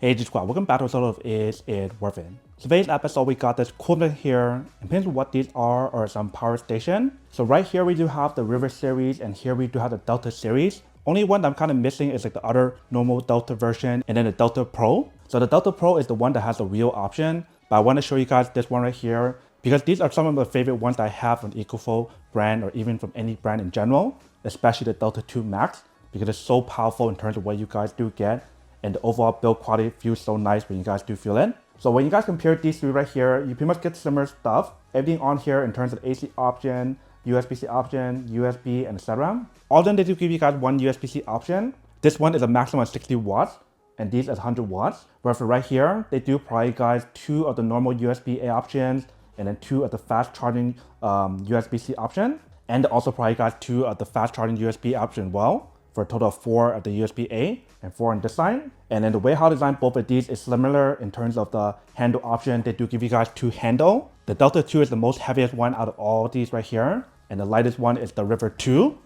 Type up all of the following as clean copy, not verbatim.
Hey G Squad, welcome back to episode of Is It Worth It? Today's episode we got this cool thing here, and basically what these are some power station. So right here we do have the River series, and here we do have the Delta series. Only one that I'm kind of missing is like the other normal Delta version and then the Delta Pro. So the Delta Pro is the one that has the wheel option, but I want to show you guys this one right here because these are some of the favorite ones that I have from the Ecoflow brand or even from any brand in general, especially the Delta 2 Max because it's so powerful in terms of what you guys do get. And the overall build quality feels so nice when you guys do feel it. So when you guys compare these three right here, you pretty much get similar stuff. Everything on here in terms of AC option, USB-C option, USB, and etc. All of them, they do give you guys one USB-C option. This one is a maximum of 60 watts, and these is 100 watts. Whereas for right here, they do provide you guys two of the normal USB-A options, and then two of the fast charging USB-C option. And they also provide you guys two of the fast charging USB option as well, for a total of 4 of the USB-A and 4 on this side. And then the way how to design both of these is similar in terms of the handle option. They do give you guys two handle. The Delta 2 is the most heaviest one out of all of these right here. And the lightest one is the River 2. You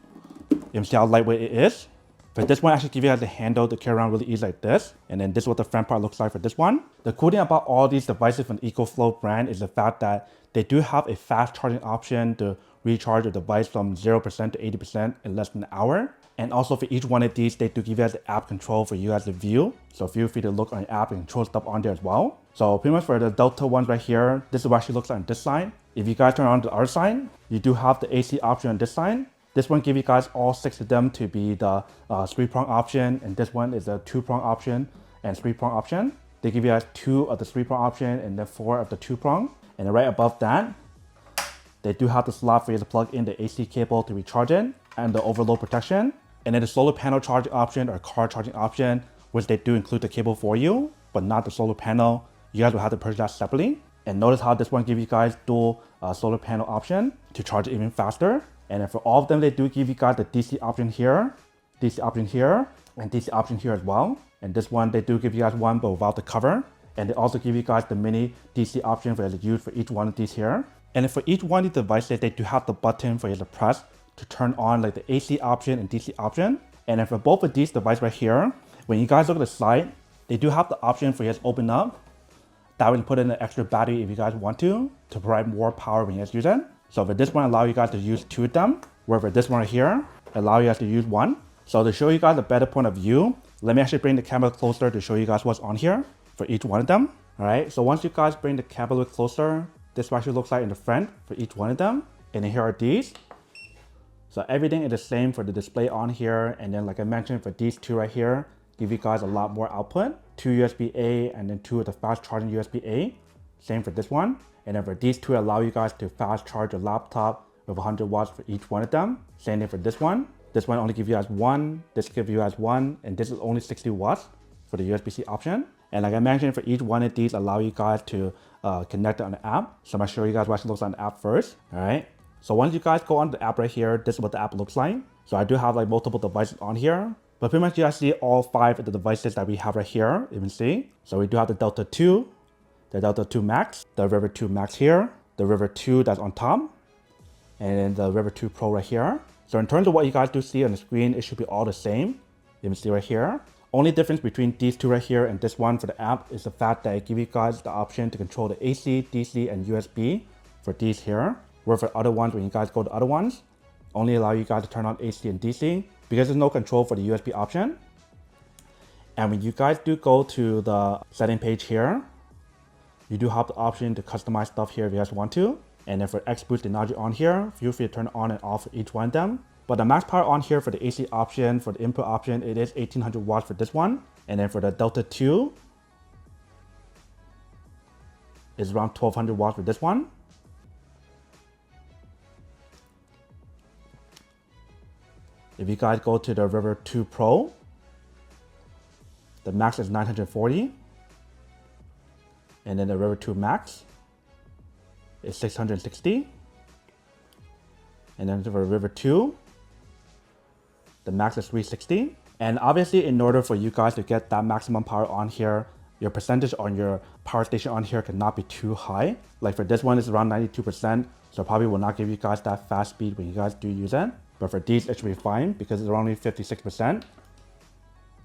can see how lightweight it is. But this one actually gives you guys a handle to carry around really easy like this. And then this is what the front part looks like for this one. The cool thing about all these devices from the Ecoflow brand is the fact that they do have a fast charging option to recharge your device from 0% to 80% in less than an hour. And also for each one of these, they do give you guys the app control for you guys to view. So feel free to look on your app and control stuff on there as well. So pretty much for the Delta ones right here, this is what actually looks like on this side. If you guys turn on the other side, you do have the AC option on this side. This one gives you guys all 6 of them to be the 3-prong option, and this one is a 2-prong option and 3-prong option. They give you guys 2 of the 3-prong option and then 4 of the 2-prong. And then right above that, they do have the slot for you to plug in the AC cable to recharge it and the overload protection. And then the solar panel charging option or car charging option, which they do include the cable for you, but not the solar panel. You guys will have to purchase that separately. And notice how this one gives you guys dual solar panel option to charge it even faster. And then for all of them, they do give you guys the DC option here, DC option here, and DC option here as well. And this one, they do give you guys one, but without the cover. And they also give you guys the mini DC option for you to use for each one of these here. And then for each one of these devices, they do have the button for you to press to turn on like the AC option and DC option. And then for both of these devices right here, when you guys look at the side, they do have the option for you to open up. That will put in an extra battery if you guys want to provide more power when you guys use it. So for this one, allow you guys to use 2 of them. Where for this one right here, allow you guys to use 1. So to show you guys a better point of view, let me actually bring the camera closer to show you guys what's on here for each one of them. All right, so once you guys bring the camera closer, this actually looks like in the front for each one of them. And then here are these. So everything is the same for the display on here. And then like I mentioned, for these 2 right here, give you guys a lot more output. 2 USB-A and then 2 of the fast charging USB-A. Same for this one. And then for these 2, allow you guys to fast charge your laptop with 100 watts for each one of them. Same thing for this one. This one only gives you guys 1. This gives you guys 1. And this is only 60 watts for the USB-C option. And like I mentioned, for each one of these, allow you guys to connect it on the app. So I'm going to show you guys what it looks like on the app first. All right. So once you guys go on the app right here, this is what the app looks like. So I do have like multiple devices on here, but pretty much you guys see all 5 of the devices that we have right here. You can see. So we do have the Delta 2, the Delta 2 Max, the River 2 Max here, the River 2 that's on top, and then the River 2 Pro right here. So in terms of what you guys do see on the screen, it should be all the same. You can see right here. Only difference between these 2 right here and this one for the app is the fact that it gives you guys the option to control the AC, DC, and USB for these here. Where for other ones, when you guys go to other ones, only allow you guys to turn on AC and DC because there's no control for the USB option. And when you guys do go to the setting page here, you do have the option to customize stuff here if you guys want to. And then for X boost technology on here, feel free to turn on and off for each one of them. But the max power on here for the AC option, for the input option, it is 1800 watts for this one. And then for the Delta 2, it's around 1200 watts for this one. If you guys go to the River 2 Pro, the max is 940. And then the River 2 Max is 660. And then for River 2, the max is 360. And obviously, in order for you guys to get that maximum power on here, your percentage on your power station on here cannot be too high. Like for this one, it's around 92%. So probably will not give you guys that fast speed when you guys do use it. But for these, it should be fine because it's only 56%,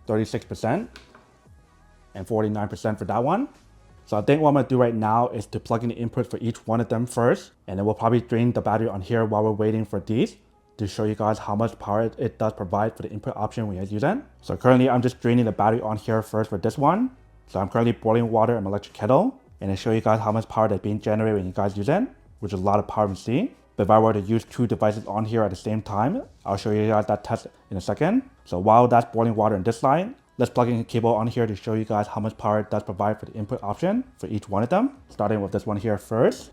36%, and 49% for that one. So I think what I'm gonna do right now is to plug in the input for each one of them first, and then we'll probably drain the battery on here while we're waiting for these to show you guys how much power it does provide for the input option when you guys use it. So currently I'm just draining the battery on here first for this one. So I'm currently boiling water in my electric kettle, and I'll show you guys how much power that's being generated when you guys use it, which is a lot of power to see. But if I were to use two devices on here at the same time, I'll show you guys that test in a second. So while that's boiling water on this side, let's plug in a cable on here to show you guys how much power it does provide for the input option for each one of them. Starting with this one here first.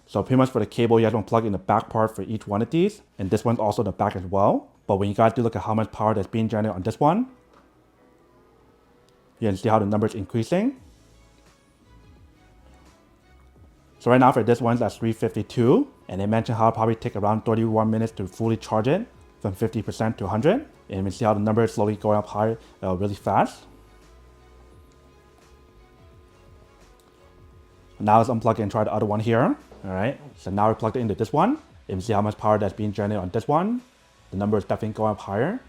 So pretty much for the cable, you guys want to plug in the back part for each one of these. And this one's also the back as well. But when you guys do look at how much power that's being generated on this one, you can see how the number is increasing. So right now for this one's at 352, and they mentioned how it'll probably take around 31 minutes to fully charge it from 50% to 100. And you can see how the number is slowly going up higher really fast. Now let's unplug it and try the other one here. All right, so now we plugged it into this one. You can see how much power that's being generated on this one. The number is definitely going up higher.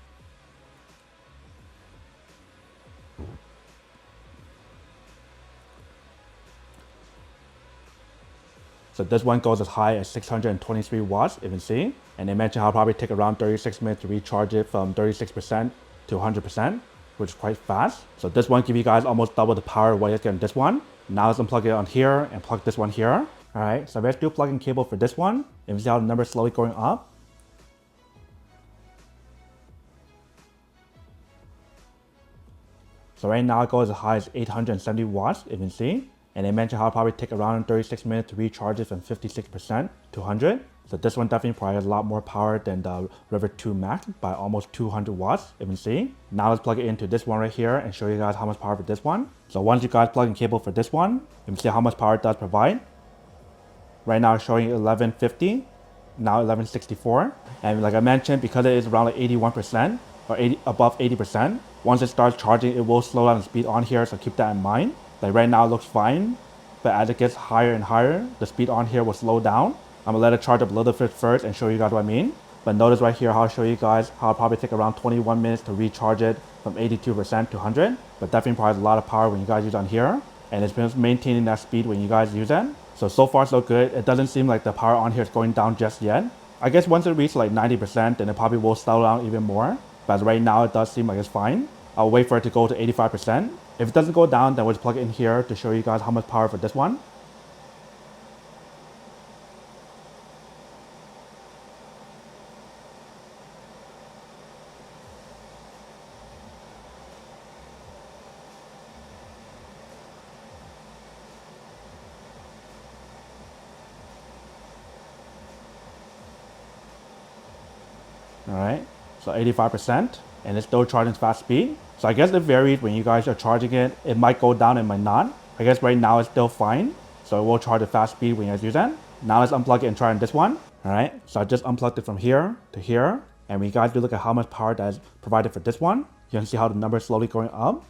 So this one goes as high as 623 watts, you can see. And they mentioned how it'll probably take around 36 minutes to recharge it from 36% to 100%, which is quite fast. So this one gives you guys almost double the power of what you get on this one. Now let's unplug it on here and plug this one here. All right, so let's do plug-in cable for this one. You can see how the number is slowly going up. So right now it goes as high as 870 watts, you can see. And they mentioned how it'll probably take around 36 minutes to recharge it from 56% to 100. So this one definitely provides a lot more power than the River 2 Max by almost 200 watts, you can see. Now let's plug it into this one right here and show you guys how much power for this one. So once you guys plug in cable for this one, you can see how much power it does provide. Right now it's showing 1150, now 1164. And like I mentioned, because it is around like 81% or above 80%, once it starts charging, it will slow down the speed on here, so keep that in mind. Like right now it looks fine, but as it gets higher and higher, the speed on here will slow down. I'm gonna let it charge up a little bit first and show you guys what I mean. But notice right here how I'll show you guys how it'll probably take around 21 minutes to recharge it from 82% to 100. But definitely provides a lot of power when you guys use it on here. And it's been maintaining that speed when you guys use it. So far so good. It doesn't seem like the power on here is going down just yet. I guess once it reaches like 90%, then it probably will slow down even more. But right now it does seem like it's fine. I'll wait for it to go to 85%. If it doesn't go down, then we'll just plug it in here to show you guys how much power for this one. All right, so 85%, and it's still charging fast speed. So I guess it varies when you guys are charging it. It might go down, it might not. I guess right now it's still fine. So it will charge at fast speed when you guys use that. Now let's unplug it and try on this one. All right, so I just unplugged it from here to here. And when you guys do look at how much power that is provided for this one, you can see how the number is slowly going up.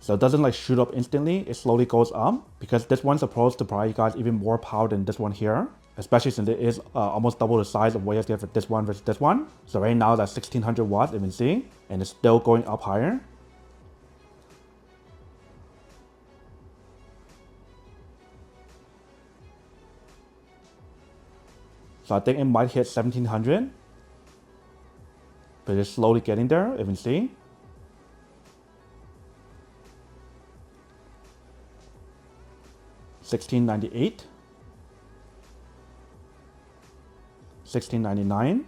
So it doesn't like shoot up instantly, it slowly goes up because this one's supposed to provide you guys even more power than this one here, especially since it is almost double the size of what you guys get for this one versus this one. So right now that's 1600 watts, you can see, and it's still going up higher. So I think it might hit 1700, but it's slowly getting there, you can see. $16.98, $16.99,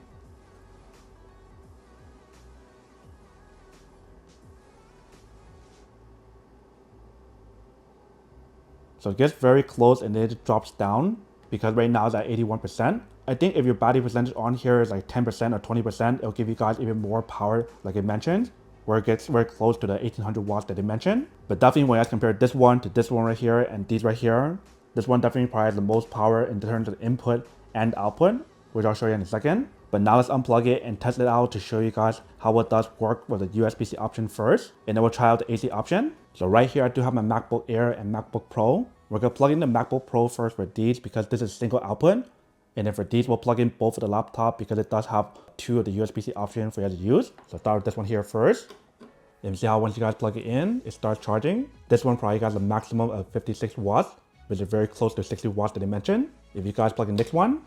so it gets very close and then it drops down because right now it's at 81%. I think if your battery percentage on here is like 10% or 20%, it'll give you guys even more power like I mentioned, where it gets very close to the 1800 watts that they mentioned. But definitely when I compare this one to this one right here and these right here, this one definitely provides the most power in terms of input and output, which I'll show you in a second. But now let's unplug it and test it out to show you guys how it does work with the USB-C option first, and then we'll try out the AC option. So right here I do have my MacBook Air and MacBook Pro. We're gonna plug in the MacBook Pro first for these because this is single output. And then for these, we'll plug in both of the laptop because it does have 2 of the USB-C options for you to use. So start with this one here first. And see how once you guys plug it in, it starts charging. This one probably got a maximum of 56 watts, which is very close to 60 watts that they mentioned. If you guys plug in this one,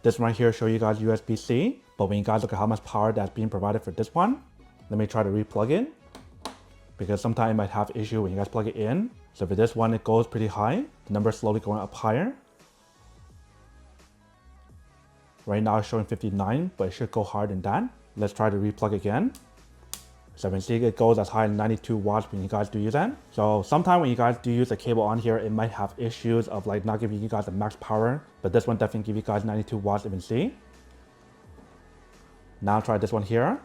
this one right here show you guys USB-C, but when you guys look at how much power that's being provided for this one, let me try to re-plug in because sometimes it might have issue when you guys plug it in. So for this one, it goes pretty high. The number is slowly going up higher. Right now it's showing 59, but it should go higher than that. Let's try to re-plug again. So you can see it goes as high as 92 watts when you guys do use that. So sometimes when you guys do use the cable on here, it might have issues of like not giving you guys the max power, but this one definitely give you guys 92 watts you can see. Now try this one here.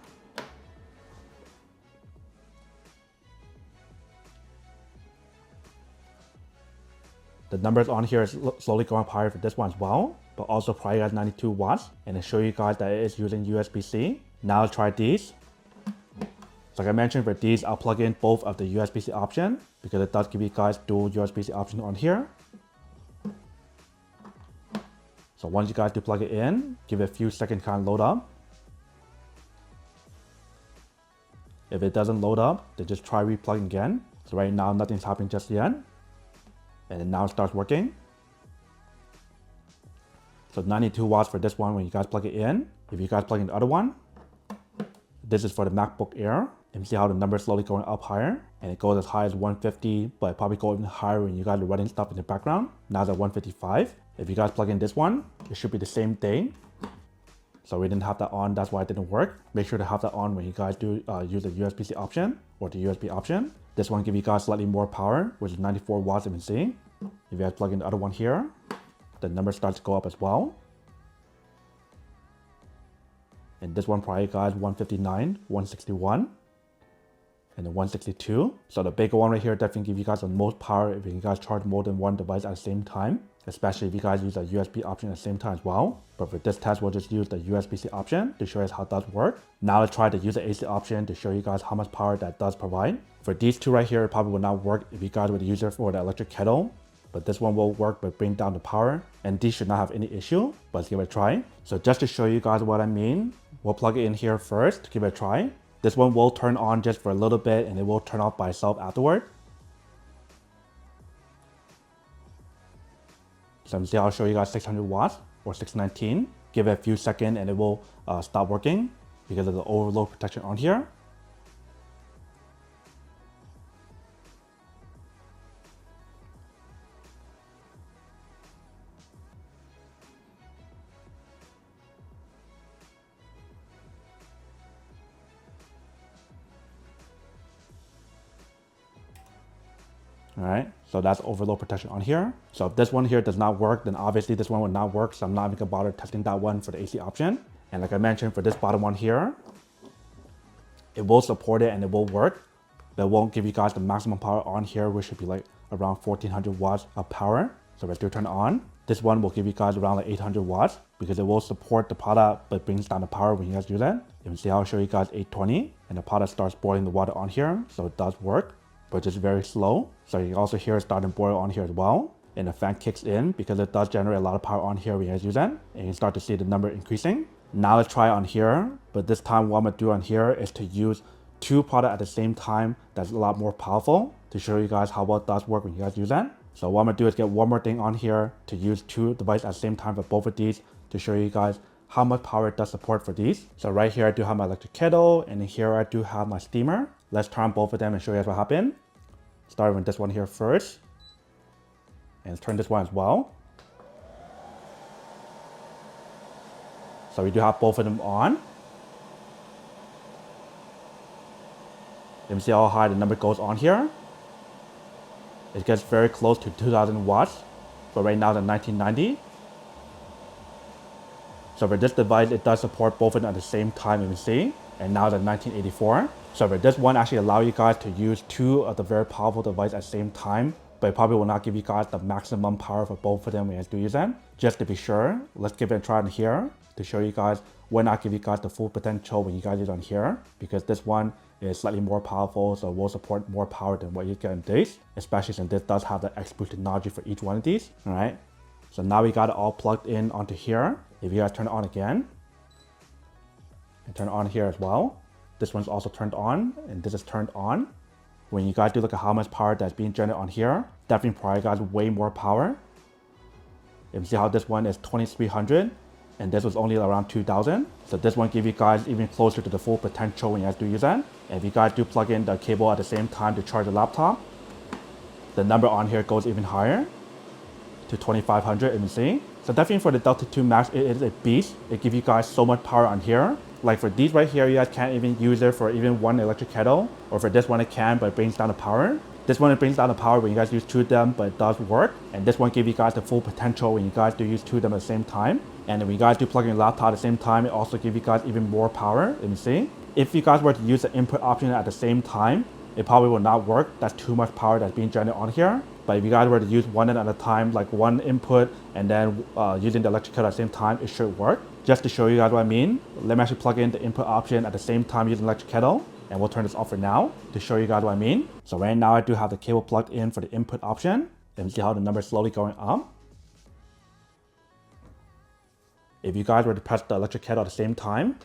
The numbers on here is slowly going up higher for this one as well, but also probably has 92 watts, and it show you guys that it is using USB-C. Now try these. So like I mentioned, for these, I'll plug in both of the USB-C option because it does give you guys dual USB-C option on here. So once you guys do plug it in, give it a few seconds kind of load up. If it doesn't load up, then just try re-plugging again. So right now, nothing's happening just yet. And then now it starts working. So 92 watts for this one when you guys plug it in. If you guys plug in the other one, this is for the MacBook Air. And see how the number is slowly going up higher. And it goes as high as 150, but it probably go even higher when you guys are running stuff in the background. Now it's at 155. If you guys plug in this one, it should be the same thing. So we didn't have that on, that's why it didn't work. Make sure to have that on when you guys do use the USB-C option or the USB option. This one gives you guys slightly more power, which is 94 watts you can see. If you guys plug in the other one here, the number starts to go up as well. And this one probably guys 159, 161, and then 162. So the bigger one right here definitely gives you guys the most power if you guys charge more than one device at the same time, especially if you guys use a USB option at the same time as well. But for this test, we'll just use the USB-C option to show us how it does work. Now let's try to use the AC option to show you guys how much power that does provide. For these two right here, it probably will not work if you guys would use it for the electric kettle. But this one will work but bring down the power, and these should not have any issue, but let's give it a try. So just to show you guys what I mean, we'll plug it in here first to give it a try. This one will turn on just for a little bit and it will turn off by itself afterward. So let me see, I'll show you guys 600 watts or 619. Give it a few seconds and it will stop working because of the overload protection on here. All right, so that's overload protection on here. So if this one here does not work, then obviously this one will not work. So I'm not even gonna bother testing that one for the AC option. And like I mentioned, for this bottom one here, it will support it and it will work. But it won't give you guys the maximum power on here, which should be like around 1400 watts of power. So let's do turn it on. This one will give you guys around like 800 watts because it will support the product, but brings down the power when you guys do that. You can see I'll show you guys 820 and the product starts boiling the water on here. So it does work, but just very slow. So you can also hear it starting to boil on here as well. And the fan kicks in because it does generate a lot of power on here when you guys use that. And you start to see the number increasing. Now let's try on here, but this time what I'm gonna do on here is to use two products at the same time that's a lot more powerful to show you guys how well it does work when you guys use that. So what I'm gonna do is get one more thing on here to use two devices at the same time for both of these to show you guys how much power it does support for these. So right here I do have my electric kettle and here I do have my steamer. Let's turn on both of them and show you guys what happened. Starting with this one here first. And let's turn this one as well. So we do have both of them on. You can see how high the number goes on here. It gets very close to 2000 watts, but right now it's at 1990. So for this device, it does support both of them at the same time, you can see. And now it's at 1984. So for this one actually allow you guys to use two of the very powerful devices at the same time, but it probably will not give you guys the maximum power for both of them when you guys do use them. Just to be sure, let's give it a try on here to show you guys will not give you guys the full potential when you guys use it on here, because this one is slightly more powerful, so will support more power than what you get in these, especially since this does have the X-Boost technology for each one of these. All right, so now we got it all plugged in onto here. If you guys turn it on again, and turn it on here as well, this one's also turned on, and this is turned on. When you guys do look at how much power that's being generated on here, definitely provide guys way more power. If you see how this one is 2300, and this was only around 2000. So this one gives you guys even closer to the full potential when you guys do use that. And if you guys do plug in the cable at the same time to charge the laptop, the number on here goes even higher to 2500, you see. So definitely for the Delta 2 Max, it is a beast. It gives you guys so much power on here. Like for these right here, you guys can't even use it for even one electric kettle, or for this one it can, but it brings down the power. This one, it brings down the power when you guys use two of them, but it does work. And this one gives you guys the full potential when you guys do use two of them at the same time. And when you guys do plug in your laptop at the same time, it also gives you guys even more power, you see. If you guys were to use the input option at the same time, it probably will not work. That's too much power that's being generated on here. But if you guys were to use one at a time, like one input and then using the electric kettle at the same time, it should work. Just to show you guys what I mean, let me actually plug in the input option at the same time using electric kettle. And we'll turn this off for now to show you guys what I mean. So right now I do have the cable plugged in for the input option. And see how the number is slowly going up. If you guys were to press the electric kettle at the same time,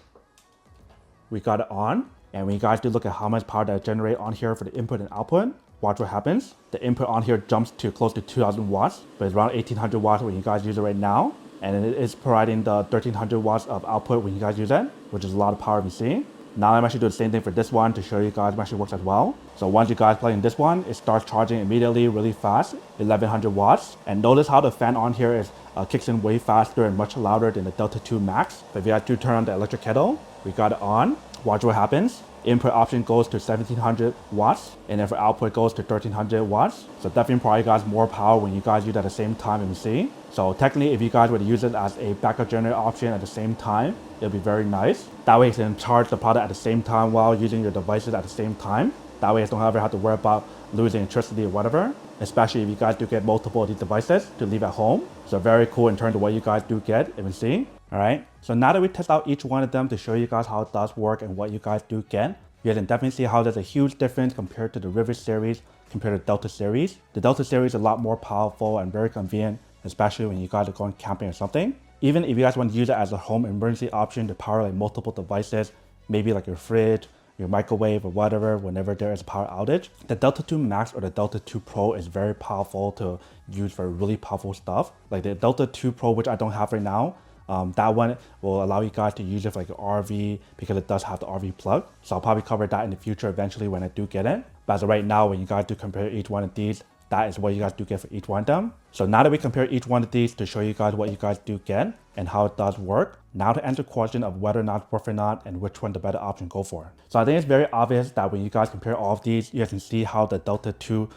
we got it on. And when you guys do look at how much power that generates on here for the input and output, watch what happens. The input on here jumps to close to 2000 watts, but it's around 1800 watts when you guys use it right now. And it is providing the 1300 watts of output when you guys use it, which is a lot of power you see. Now I'm actually doing the same thing for this one to show you guys it actually works as well. So once you guys plug in this one, it starts charging immediately really fast, 1100 watts. And notice how the fan on here is kicks in way faster and much louder than the Delta 2 Max. But if you guys do turn on the electric kettle, we got it on. Watch what happens. Input option goes to 1700 watts, and then for output goes to 1300 watts. So definitely provide you guys more power when you guys use it at the same time, you see. So technically, if you guys were to use it as a backup generator option at the same time, it'll be very nice. That way you can charge the product at the same time while using your devices at the same time. That way you don't ever have to worry about losing electricity or whatever, especially if you guys do get multiple of these devices to leave at home. So very cool in terms of what you guys do get, you can see. All right, so now that we test out each one of them to show you guys how it does work and what you guys do get, you can definitely see how there's a huge difference compared to the River series compared to the Delta series. The Delta series is a lot more powerful and very convenient, especially when you guys are going camping or something. Even if you guys want to use it as a home emergency option to power like multiple devices, maybe like your fridge, your microwave or whatever, whenever there is a power outage. The Delta 2 Max or the Delta 2 Pro is very powerful to use for really powerful stuff. Like the Delta 2 Pro, which I don't have right now, that one will allow you guys to use it for like an RV because it does have the RV plug. So I'll probably cover that in the future eventually when I do get it. But as of right now, when you guys do compare each one of these, that is what you guys do get for each one of them. So now that we compare each one of these to show you guys what you guys do get and how it does work, now to answer the question of whether or not it's worth or not and which one the better option go for. So I think it's very obvious that when you guys compare all of these, you guys can see how the Delta 2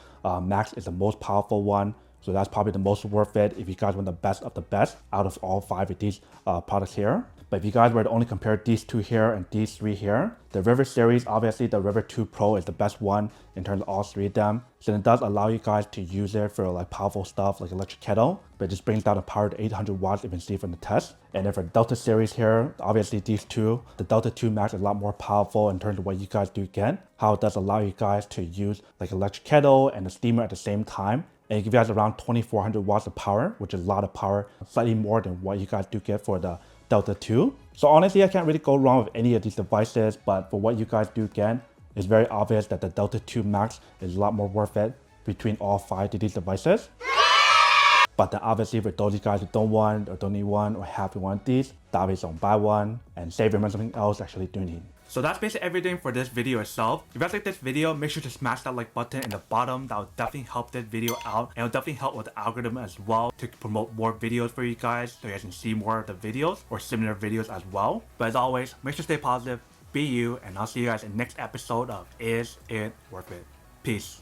Max is the most powerful one. So that's probably the most worth it if you guys want the best of the best out of all 5 of these products here. But if you guys were to only compare these 2 here and these 3 here, the River series, obviously the River 2 Pro is the best one in terms of all 3 of them. So it does allow you guys to use it for like powerful stuff like electric kettle, but it just brings down the power to 800 watts, you can see from the test. And then for Delta series here, obviously these 2, the Delta 2 Max is a lot more powerful in terms of what you guys do get, how it does allow you guys to use like electric kettle and a steamer at the same time. And it gives you guys around 2400 watts of power, which is a lot of power, slightly more than what you guys do get for the Delta 2. So honestly, I can't really go wrong with any of these devices, but for what you guys do get, it's very obvious that the Delta 2 Max is a lot more worth it between all 5 of these devices. But then obviously for those of you guys who don't want or don't need one or have one of these, obviously don't buy one and save your money on something else you actually do need. So that's basically everything for this video itself. If you guys like this video, make sure to smash that like button in the bottom. That will definitely help this video out, and it'll definitely help with the algorithm as well to promote more videos for you guys so you guys can see more of the videos or similar videos as well. But as always, make sure to stay positive, be you, and I'll see you guys in the next episode of Is It Worth It? Peace.